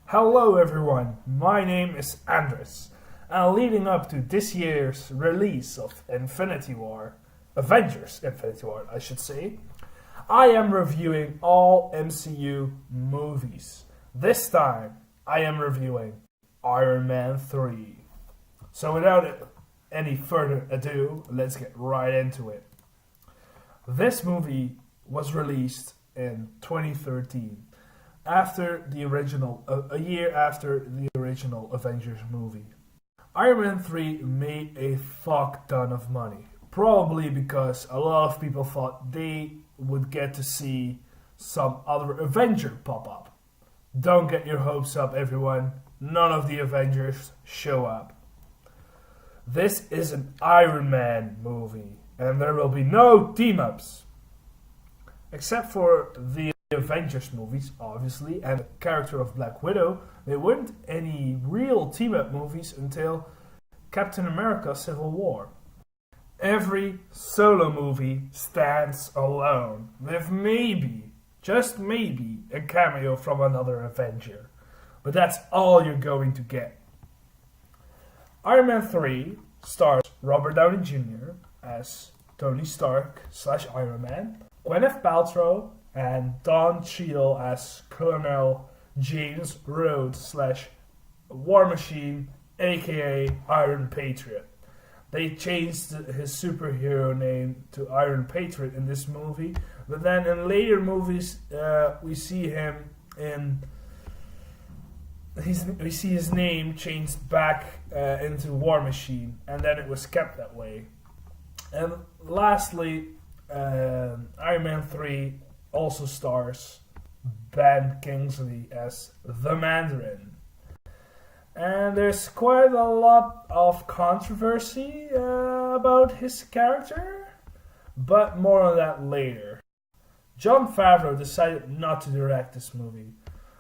Hello everyone, my name is Andres, and leading up to this year's release of Avengers Infinity War, I should say, I am reviewing all MCU movies. This time, I am reviewing Iron Man 3. So without any further ado, let's get right into it. This movie was released in 2013 after a year after the original Avengers movie. Iron Man 3 made a fuck ton of money. Probably because a lot of people thought they would get to see some other Avenger pop up. Don't get your hopes up, everyone. None of the Avengers show up. This is an Iron Man movie, and there will be no team-ups. Except for the Avengers movies, obviously, and the character of Black Widow, there weren't any real team-up movies until Captain America Civil War. Every solo movie stands alone, with maybe, just maybe, a cameo from another Avenger. But that's all you're going to get. Iron Man 3 stars Robert Downey Jr. as Tony Stark / Iron Man, Gwyneth Paltrow and Don Cheadle as Colonel James Rhodes / War Machine, aka Iron Patriot. They changed his superhero name to Iron Patriot in this movie, but then in later movies we see his name changed back into War Machine, and then it was kept that way. And lastly, Iron Man 3 also stars Ben Kingsley as the Mandarin. And there's quite a lot of controversy about his character, but more on that later. Jon Favreau decided not to direct this movie,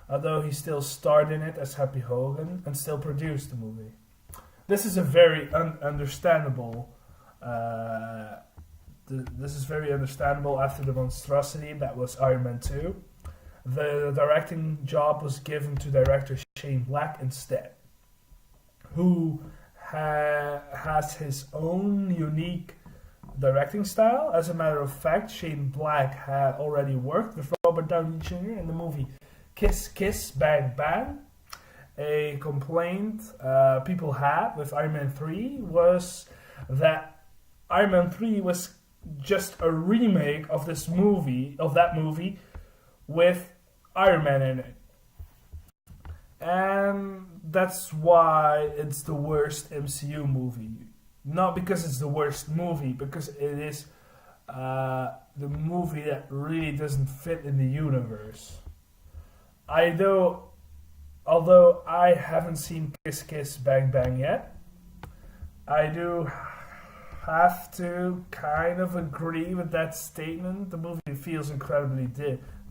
although he still starred in it as Happy Hogan and still produced the movie. This is a very understandable. This is very understandable after the monstrosity that was Iron Man 2. The directing job was given to director Shane Black instead, who has his own unique directing style. As a matter of fact, Shane Black had already worked with Robert Downey Jr. in the movie Kiss Kiss Bang Bang. A complaint people had with Iron Man 3 was that Iron Man 3 was just a remake of that movie with Iron Man in it. And that's why it's the worst MCU movie. Not because it's the worst movie, because it is the movie that really doesn't fit in the universe. Although I haven't seen Kiss Kiss Bang Bang yet, I do have to kind of agree with that statement. The movie feels incredibly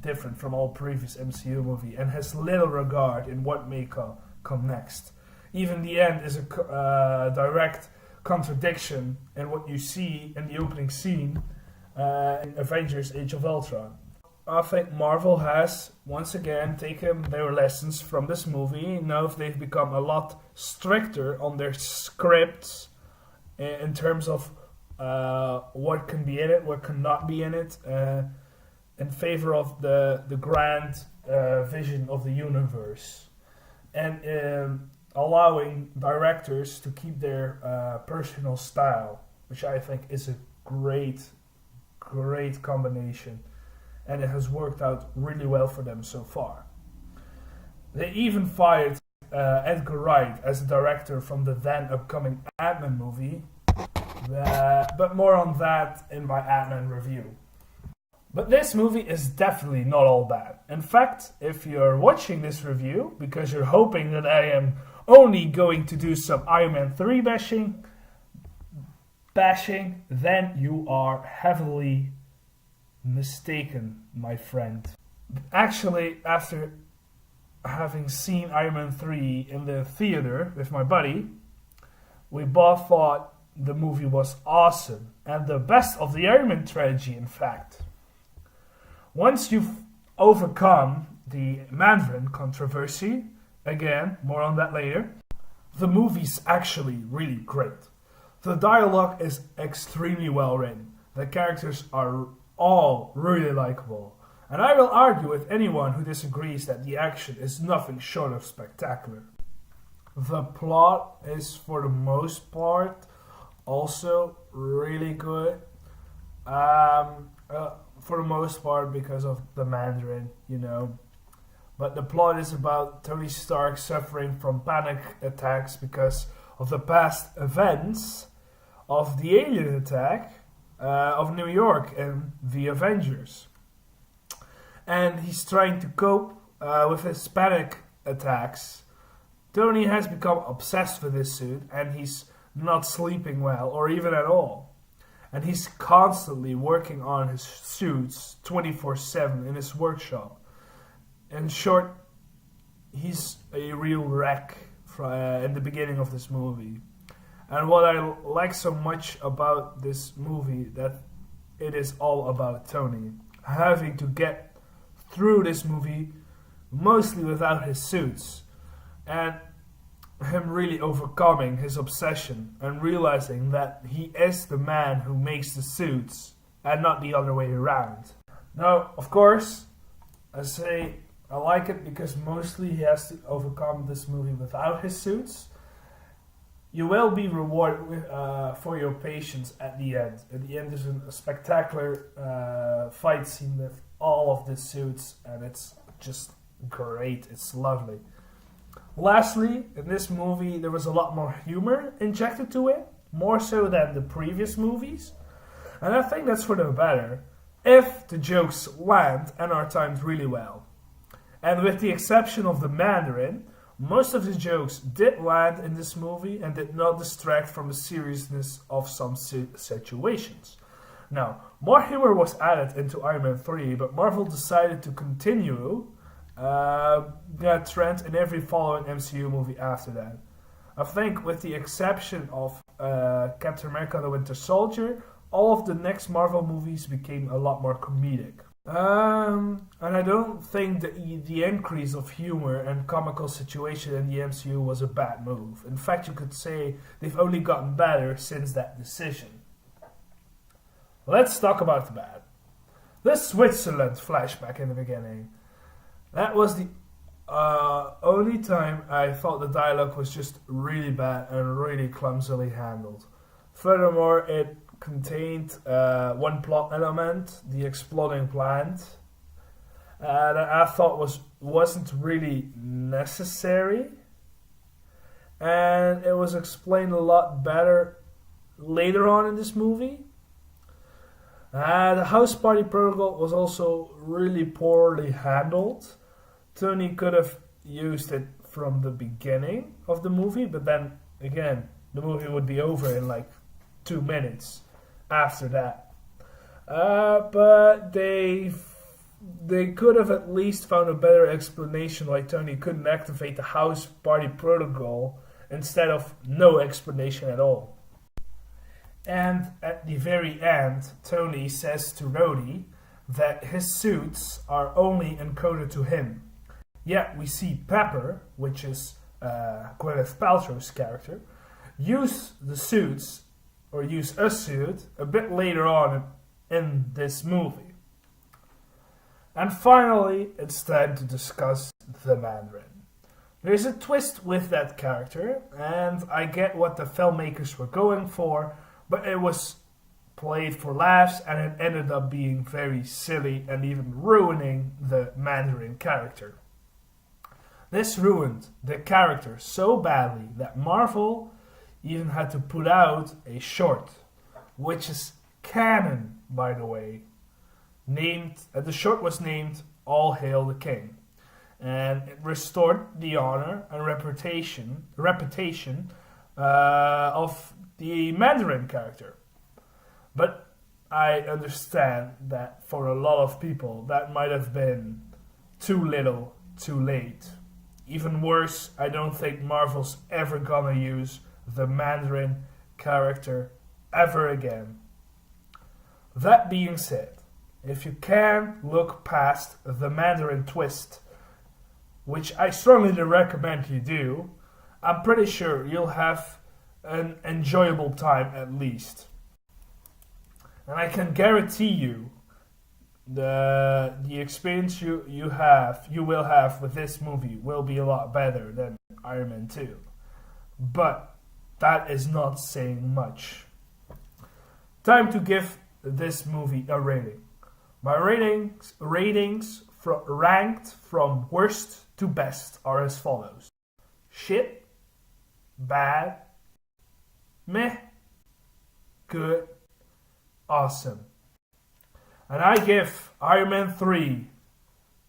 different from all previous MCU movie and has little regard in what may come next. Even the end is a direct contradiction in what you see in the opening scene in Avengers Age of Ultron. I think Marvel has once again taken their lessons from this movie. Now they've become a lot stricter on their scripts in terms of what can be in it, what cannot be in it, in favor of the grand vision of the universe, and allowing directors to keep their personal style, which I think is a great combination, and it has worked out really well for them so far. They even fired Edgar Wright as the director from the then upcoming Ant-Man movie, but more on that in my Ant-Man review. But this movie is definitely not all bad. In fact, if you're watching this review because you're hoping that I am only going to do some Iron Man 3 bashing, then you are heavily mistaken, my friend. Actually, after having seen Iron Man 3 in the theater with my buddy, we both thought the movie was awesome, and the best of the Iron Man trilogy, in fact. Once you've overcome the Mandarin controversy, Again, more on that later. The movie's actually really great. The dialogue is extremely well written. The characters are all really likable. And I will argue with anyone who disagrees that the action is nothing short of spectacular. The plot is, for the most part, also really good. For the most part, because of the Mandarin, you know. But the plot is about Tony Stark suffering from panic attacks because of the past events of the alien attack of New York and the Avengers. And he's trying to cope with his panic attacks. Tony has become obsessed with his suit and he's not sleeping well or even at all. And he's constantly working on his suits 24/7 in his workshop. In short, he's a real wreck in the beginning of this movie. And what I like so much about this movie, that it is all about Tony having to get through this movie mostly without his suits, and him really overcoming his obsession and realizing that he is the man who makes the suits and not the other way around. Now, of course, I like it because mostly he has to overcome this movie without his suits. You will be rewarded for your patience at the end. At the end, there's a spectacular fight scene with all of the suits, and it's just great. It's lovely. Lastly, in this movie, there was a lot more humor injected to it, more so than the previous movies. And I think that's for the better, if the jokes land and are timed really well. And with the exception of the Mandarin, most of the jokes did land in this movie and did not distract from the seriousness of some situations. Now, more humor was added into Iron Man 3, but Marvel decided to continue that trend in every following MCU movie after that. I think with the exception of Captain America the Winter Soldier, all of the next Marvel movies became a lot more comedic. And I don't think that the increase of humor and comical situation in the MCU was a bad move. In fact, you could say they've only gotten better since that decision. Let's talk about the bad. The Switzerland flashback in the beginning. That was the only time I thought the dialogue was just really bad and really clumsily handled. Furthermore, it contained one plot element, the exploding plant, that I thought wasn't really necessary, and it was explained a lot better later on in this movie. The house party protocol was also really poorly handled. Tony could have used it from the beginning of the movie, but then again, the movie would be over in like 2 minutes after that. But they could have at least found a better explanation why Tony couldn't activate the house party protocol instead of no explanation at all. And at the very end, Tony says to Rhodey that his suits are only encoded to him. Yet we see Pepper, which is Gwyneth Paltrow's character, use the suits, or use a suit, a bit later on in this movie. And finally, it's time to discuss the Mandarin. There's a twist with that character, and I get what the filmmakers were going for, but it was played for laughs, and it ended up being very silly and even ruining the Mandarin character. This ruined the character so badly that Marvel even had to put out a short, which is canon, by the way. The short was named All Hail the King, and it restored the honor and reputation of the Mandarin character. But I understand that for a lot of people that might have been too little, too late. Even worse, I don't think Marvel's ever gonna use the Mandarin character ever again. That being said, if you can look past the Mandarin twist, which I strongly recommend you do, I'm pretty sure you'll have an enjoyable time at least. And I can guarantee you the experience you will have with this movie will be a lot better than Iron Man 2. But that is not saying much. Time to give this movie a rating. My ratings ranked from worst to best are as follows: shit, bad, meh, good, awesome. And I give Iron Man 3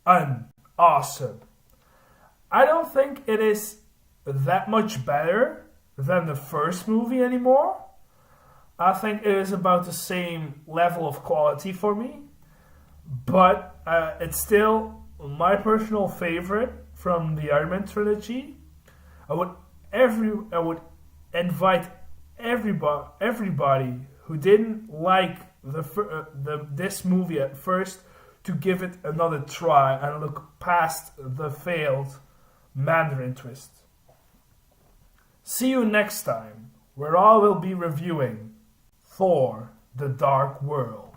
an awesome. I don't think it is that much better than the first movie anymore. I think it is about the same level of quality for me. But it's still my personal favorite from the Iron Man trilogy. I would invite everybody who didn't like this movie at first to give it another try and look past the failed Mandarin twist. See you next time, where I will be reviewing Thor: The Dark World.